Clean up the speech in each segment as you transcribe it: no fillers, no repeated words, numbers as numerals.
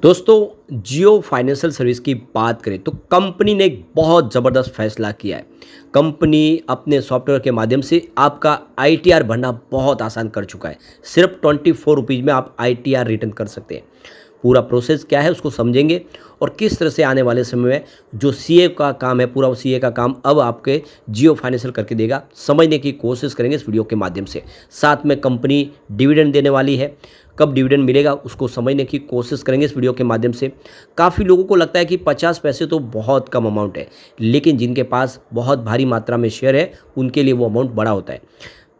दोस्तों जियो financial service की बात करें तो कंपनी ने एक बहुत ज़बरदस्त फैसला किया है। कंपनी अपने सॉफ्टवेयर के माध्यम से आपका आईटीआर भरना बहुत आसान कर चुका है। सिर्फ 24 रुपीज़ में आप आईटीआर रिटर्न कर सकते हैं। पूरा प्रोसेस क्या है उसको समझेंगे और किस तरह से आने वाले समय में जो सीए का काम है पूरा सीए का काम अब आपके जियो फाइनेंशियल करके देगा, समझने की कोशिश करेंगे इस वीडियो के माध्यम से। साथ में कंपनी डिविडेंड देने वाली है, कब डिविडेंड मिलेगा उसको समझने की कोशिश करेंगे इस वीडियो के माध्यम से। काफ़ी लोगों को लगता है कि 50 पैसे तो बहुत कम अमाउंट है, लेकिन जिनके पास बहुत भारी मात्रा में शेयर है उनके लिए वो अमाउंट बड़ा होता है।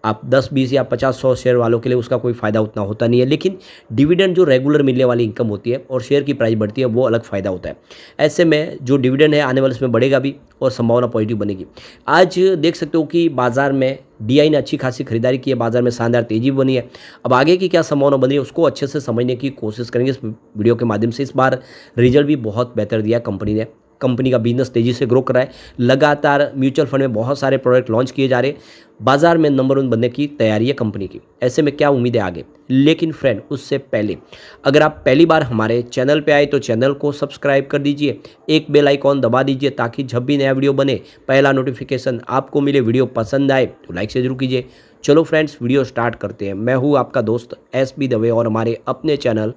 आप 10, 20 या 50, 100 शेयर वालों के लिए उसका कोई फ़ायदा उतना होता नहीं है, लेकिन डिविडेंड जो रेगुलर मिलने वाली इनकम होती है और शेयर की प्राइस बढ़ती है वो अलग फ़ायदा होता है। ऐसे में जो डिविडेंड है आने वाले इसमें बढ़ेगा भी और संभावना पॉजिटिव बनेगी। आज देख सकते हो कि बाज़ार में डीआई ने अच्छी खासी खरीदारी की है, बाज़ार में शानदार तेज़ी बनी है। अब आगे की क्या संभावना बन रही है उसको अच्छे से समझने की कोशिश करेंगे इस वीडियो के माध्यम से। इस बार रिजल्ट भी बहुत बेहतर दिया कंपनी ने, कंपनी का बिजनेस तेज़ी से ग्रो कर रहा है। लगातार म्यूचुअल फंड में बहुत सारे प्रोडक्ट लॉन्च किए जा रहे हैं, बाजार में नंबर 1 बनने की तैयारी है कंपनी की। ऐसे में क्या उम्मीद है आगे, लेकिन फ्रेंड उससे पहले अगर आप पहली बार हमारे चैनल पे आए तो चैनल को सब्सक्राइब कर दीजिए, एक बेल आइकॉन दबा दीजिए ताकि जब भी नया वीडियो बने पहला नोटिफिकेशन आपको मिले। वीडियो पसंद आए तो लाइक से जरूर कीजिए। चलो फ्रेंड्स वीडियो स्टार्ट करते हैं। मैं हूँ आपका दोस्त एसबी दवे और हमारे अपने चैनल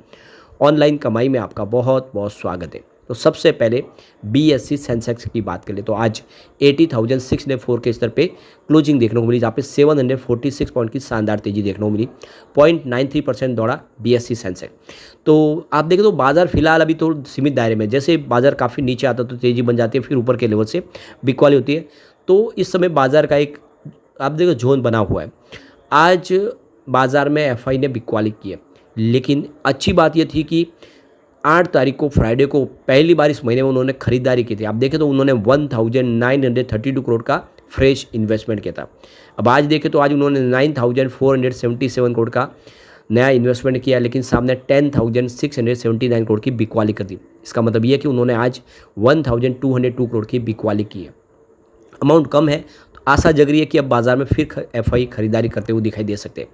ऑनलाइन कमाई में आपका बहुत बहुत स्वागत है। तो सबसे पहले बीएससी सेंसेक्स की बात करें तो आज 80,604 के स्तर पे क्लोजिंग देखने को मिली, जहाँ पे 746 पॉइंट की शानदार तेजी देखने को मिली। 0.93% दौड़ा बीएससी सेंसेक्स। तो आप देखें तो बाजार फिलहाल अभी तो सीमित दायरे में, जैसे बाजार काफ़ी नीचे आता तो तेज़ी बन जाती है, फिर ऊपर के लेवल से बिकवाली होती है। तो इस समय बाजार का एक आप देखो जोन बना हुआ है। आज बाजार में एफआई ने बिकवाली की है, लेकिन अच्छी बात यह थी कि 8 तारीख को फ्राइडे को पहली बार इस महीने में उन्होंने खरीदारी की थी। आप देखें तो उन्होंने 1932 करोड़ का फ्रेश इन्वेस्टमेंट किया था। अब आज देखें तो आज उन्होंने 9477 करोड़ का नया इन्वेस्टमेंट किया, लेकिन सामने 10,679 करोड़ की बिकवाली कर दी। इसका मतलब ये है कि उन्होंने आज 1202 करोड़ की बिकवाली की है। अमाउंट कम है तो आशा जग रही है कि अब बाजार में फिर एफआई खरीदारी करते हुए दिखाई दे सकते हैं।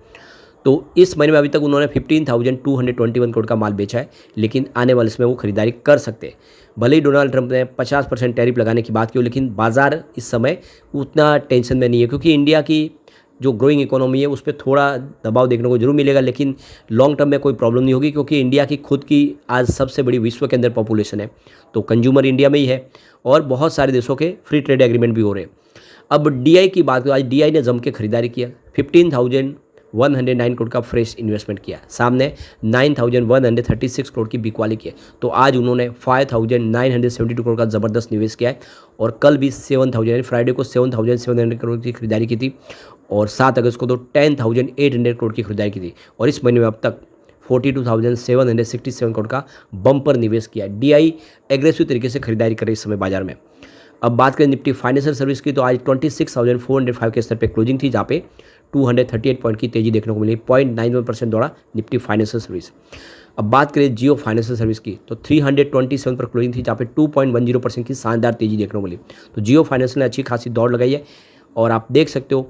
तो इस महीने में अभी तक उन्होंने 15,221 करोड़ का माल बेचा है, लेकिन आने वाले इसमें वो खरीदारी कर सकते हैं। भले ही डोनाल्ड ट्रंप ने 50% टैरिफ लगाने की बात की हो, लेकिन बाजार इस समय उतना टेंशन में नहीं है, क्योंकि इंडिया की जो ग्रोइंग इकोनॉमी है उस पर थोड़ा दबाव देखने को जरूर मिलेगा, लेकिन लॉन्ग टर्म में कोई प्रॉब्लम नहीं होगी, क्योंकि इंडिया की खुद की आज सबसे बड़ी विश्व के अंदर पॉपुलेशन है। तो कंज्यूमर इंडिया में ही है और बहुत सारे देशों के फ्री ट्रेड एग्रीमेंट भी हो रहे हैं। अब डीआई की बात करें, आज डीआई ने जम के खरीदारी किया, 15,109 करोड़ का फ्रेश इन्वेस्टमेंट किया, सामने 9,136 करोड़ की बिकवाली की है। तो आज उन्होंने 5,972 करोड़ का ज़बरदस्त निवेश किया है और कल भी 7,000 फ्राइडे को 7,700 करोड़ की खरीदारी की थी और 7 अगस्त को तो 10,800 करोड़ की खरीदारी की थी और इस महीने में अब तक 42,767 करोड़ का बम्पर निवेश किया है। डीआई एग्रेसिव तरीके से खरीदारी कर रही है इस समय बाजार में। अब बात करें निफ्टी फाइनेंशियल सर्विस की तो आज 26,405 के स्तर पे क्लोजिंग थी, जहाँ पे 238 पॉइंट की तेजी देखने को मिली। 0.91% दौड़ा निफ्टी फाइनेंशियल सर्विस। अब बात करें जियो फाइनेंशियल सर्विस की तो 327 पर क्लोजिंग थी, जहाँ पे 2.10% की शानदार तेजी देखने को मिली। तो जियो फाइनेंशियल ने अच्छी खासी दौड़ लगाई है और आप देख सकते हो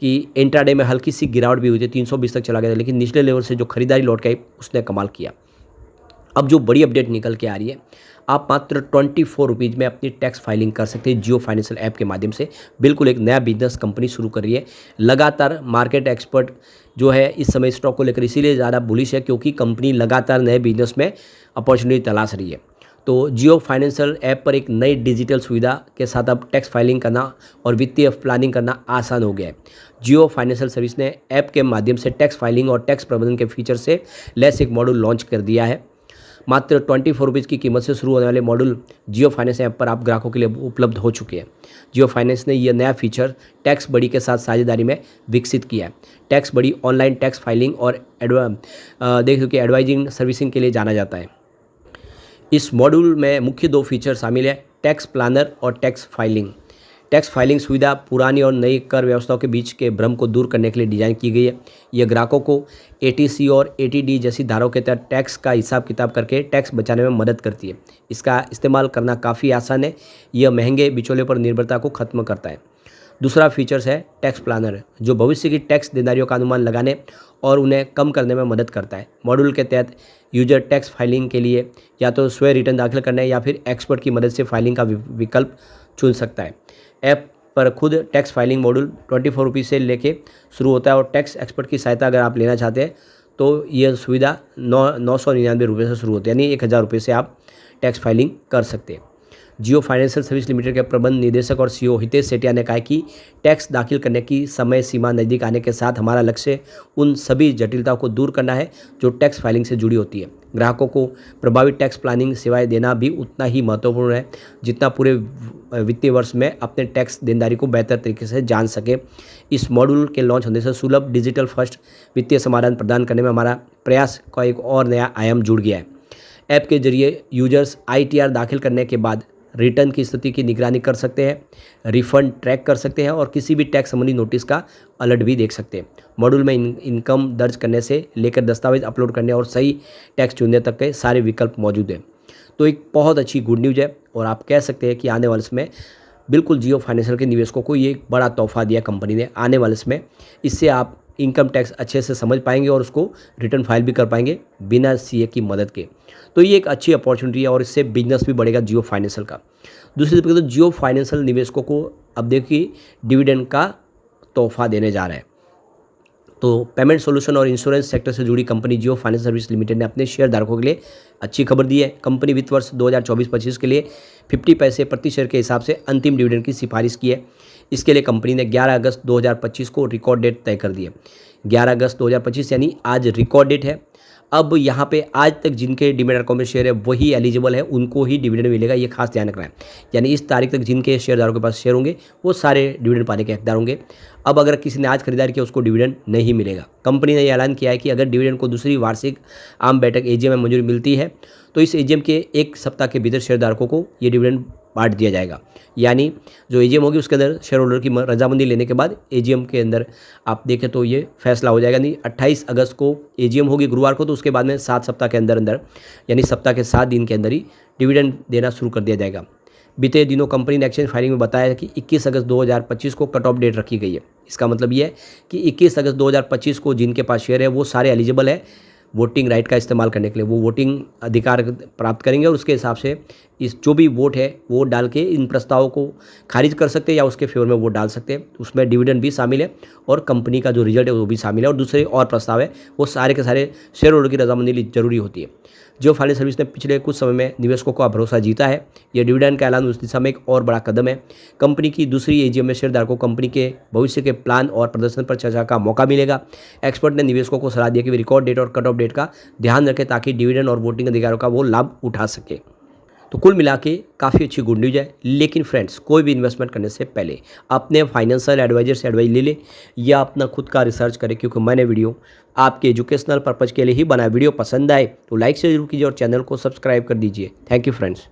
कि इंट्राडे में हल्की सी गिरावट भी हुई थी, 320 तक चला गया था, लेकिन निचले लेवल से जो खरीदारी लौट के आई उसने कमाल किया। अब जो बड़ी अपडेट निकल के आ रही है, आप मात्र 24 रुपीज़ में अपनी टैक्स फाइलिंग कर सकते हैं जियो फाइनेंशियल ऐप के माध्यम से। बिल्कुल एक नया बिजनेस कंपनी शुरू कर रही है। लगातार मार्केट एक्सपर्ट जो है इस समय स्टॉक को लेकर इसीलिए ज़्यादा बुलिश है, क्योंकि कंपनी लगातार नए बिजनेस में अपॉर्चुनिटी तलाश रही है। तो जियो फाइनेंशियल ऐप पर एक नई डिजिटल सुविधा के साथ अब टैक्स फाइलिंग करना और वित्तीय प्लानिंग करना आसान हो गया है। जियो फाइनेंशियल सर्विस ने ऐप के माध्यम से टैक्स फाइलिंग और टैक्स प्रबंधन के फीचर से लेस एक मॉड्यूल लॉन्च कर दिया है। मात्र 24 रुपीज़ की कीमत से शुरू होने वाले मॉड्यूल जियो फाइनेंस ऐप पर आप ग्राहकों के लिए उपलब्ध हो चुके हैं। जियो फाइनेंस ने यह नया फीचर टैक्स बडी के साथ साझेदारी में विकसित किया है। टैक्स बडी ऑनलाइन टैक्स फाइलिंग और देख सकते एडवाइजिंग सर्विसिंग के लिए जाना जाता है। इस मॉड्यूल में मुख्य 2 फीचर शामिल है, टैक्स प्लानर और टैक्स फाइलिंग। टैक्स फाइलिंग सुविधा पुरानी और नई कर व्यवस्थाओं के बीच के भ्रम को दूर करने के लिए डिज़ाइन की गई है। यह ग्राहकों को एटीसी और एटीडी जैसी धाराओं के तहत टैक्स का हिसाब किताब करके टैक्स बचाने में मदद करती है। इसका इस्तेमाल करना काफ़ी आसान है। यह महंगे बिचौलियों पर निर्भरता को खत्म करता है। दूसरा फीचर्स है टैक्स प्लानर, जो भविष्य की टैक्स देनदारियों का अनुमान लगाने और उन्हें कम करने में मदद करता है। मॉड्यूल के तहत यूजर टैक्स फाइलिंग के लिए या तो स्वयं रिटर्न दाखिल करने या फिर एक्सपर्ट की मदद से फाइलिंग का विकल्प चुन सकता है। ऐप पर खुद टैक्स फाइलिंग मॉड्यूल 24 रुपीज़ से लेके शुरू होता है और टैक्स एक्सपर्ट की सहायता अगर आप लेना चाहते हैं तो यह सुविधा 999 रुपये से शुरू होती है, यानी 1000 रुपये से आप टैक्स फाइलिंग कर सकते हैं। जियो फाइनेंशियल सर्विस लिमिटेड के प्रबंध निदेशक और सीईओ हितेश सेठिया ने कहा कि टैक्स दाखिल करने की समय सीमा नज़दीक आने के साथ हमारा लक्ष्य उन सभी जटिलताओं को दूर करना है जो टैक्स फाइलिंग से जुड़ी होती है। ग्राहकों को प्रभावी टैक्स प्लानिंग सेवाएं देना भी उतना ही महत्वपूर्ण है जितना पूरे वित्तीय वर्ष में अपने टैक्स देनदारी को बेहतर तरीके से जान सके। इस मॉड्यूल के लॉन्च होने से सुलभ डिजिटल फर्स्ट वित्तीय समाधान प्रदान करने में हमारा प्रयास का एक और नया आयाम जुड़ गया है। ऐप के जरिए यूजर्स ITR दाखिल करने के बाद रिटर्न की स्थिति की निगरानी कर सकते हैं, रिफंड ट्रैक कर सकते हैं और किसी भी टैक्स संबंधी नोटिस का अलर्ट भी देख सकते हैं। मॉड्यूल में इनकम दर्ज करने से लेकर दस्तावेज अपलोड करने और सही टैक्स चुनने तक के सारे विकल्प मौजूद हैं। तो एक बहुत अच्छी गुड न्यूज़ है और आप कह सकते हैं कि आने वाले समय बिल्कुल जियो फाइनेंशियल के निवेशकों को ये एक बड़ा तोहफा दिया कंपनी ने आने वाले समय। इससे आप इनकम टैक्स अच्छे से समझ पाएंगे और उसको रिटर्न फाइल भी कर पाएंगे बिना CA की मदद के। तो ये एक अच्छी अपॉर्चुनिटी है और इससे बिजनेस भी बढ़ेगा जियो फाइनेंशियल का। दूसरी तरफ तो जियो फाइनेंशियल निवेशकों को अब देखिए डिविडेंड का तोहफा देने जा रहा है। तो पेमेंट सॉल्यूशन और इंश्योरेंस सेक्टर से जुड़ी कंपनी जियो फाइनेंस सर्विस लिमिटेड ने अपने शेयरधारकों के लिए अच्छी खबर दी है। कंपनी वित्त वर्ष 2024-25 के लिए 50 पैसे प्रति शेयर के हिसाब से अंतिम डिविडेंड की सिफारिश की है। इसके लिए कंपनी ने 11 अगस्त 2025 को रिकॉर्ड डेट तय कर दी है। 11 अगस्त 2025 यानी आज रिकॉर्ड डेट है। अब यहाँ पे आज तक जिनके डीमैट अकाउंट में शेयर है वही एलिजिबल है, उनको ही डिविडेंड मिलेगा, ये खास ध्यान रखना है। यानी इस तारीख तक जिनके शेयरदारों के पास शेयर होंगे वो सारे डिविडेंड पाने के हकदार होंगे। अब अगर किसी ने आज खरीदारी किया उसको डिविडेंड नहीं मिलेगा। कंपनी ने यह ऐलान किया है कि अगर डिविडेंड को दूसरी वार्षिक आम बैठक AGM में मंजूरी मिलती है तो इस AGM के एक सप्ताह के भीतर शेयरधारकों को ये डिविडेंड बांट दिया जाएगा। यानी जो AGM होगी उसके अंदर शेयर होल्डर की रजामंदी लेने के बाद AGM के अंदर आप देखें तो ये फैसला हो जाएगा। नहीं 28 अगस्त को AGM होगी गुरुवार को, तो उसके बाद में 7 सप्ताह के अंदर यानी सप्ताह के 7 दिन के अंदर ही डिविडेंड देना शुरू कर दिया जाएगा। बीते दिनों कंपनी ने एक्सचेंज फाइलिंग में बताया कि 21 अगस्त 2025 को कट ऑफ डेट रखी गई है। इसका मतलब ये है कि 21 अगस्त 2025 को जिनके पास शेयर है वो सारे एलिजिबल है वोटिंग राइट का इस्तेमाल करने के लिए। वो वोटिंग अधिकार प्राप्त करेंगे और उसके हिसाब से इस जो भी वोट है वो डाल के इन प्रस्तावों को खारिज कर सकते हैं या उसके फेवर में वोट डाल सकते हैं। उसमें डिविडेंड भी शामिल है और कंपनी का जो रिजल्ट है वो भी शामिल है और दूसरे और प्रस्ताव है वो सारे के सारे शेयर होल्डर की रजामंदी जरूरी होती है। जियो फाइनेंस सर्विस ने पिछले कुछ समय में निवेशकों का भरोसा जीता है। यह डिविडेंड का ऐलान उस दिशा में एक और बड़ा कदम है। कंपनी की दूसरी AGM में शेयरधारकों को कंपनी के भविष्य के प्लान और प्रदर्शन पर चर्चा का मौका मिलेगा। एक्सपर्ट ने निवेशकों को सलाह दी कि वे रिकॉर्ड डेट और कट ऑफ डेट का ध्यान रखें ताकि डिविडेंड और वोटिंग अधिकारों का वो लाभ उठा सके। तो कुल मिला के काफ़ी अच्छी गुड न्यूज़ है। लेकिन फ्रेंड्स, कोई भी इन्वेस्टमेंट करने से पहले अपने फाइनेंशियल एडवाइजर से एडवाइस ले ले या अपना खुद का रिसर्च करें, क्योंकि मैंने वीडियो आपके एजुकेशनल पर्पज़ के लिए ही बनाया। वीडियो पसंद आए तो लाइक से जरूर कीजिए और चैनल को सब्सक्राइब कर दीजिए। Thank you friends.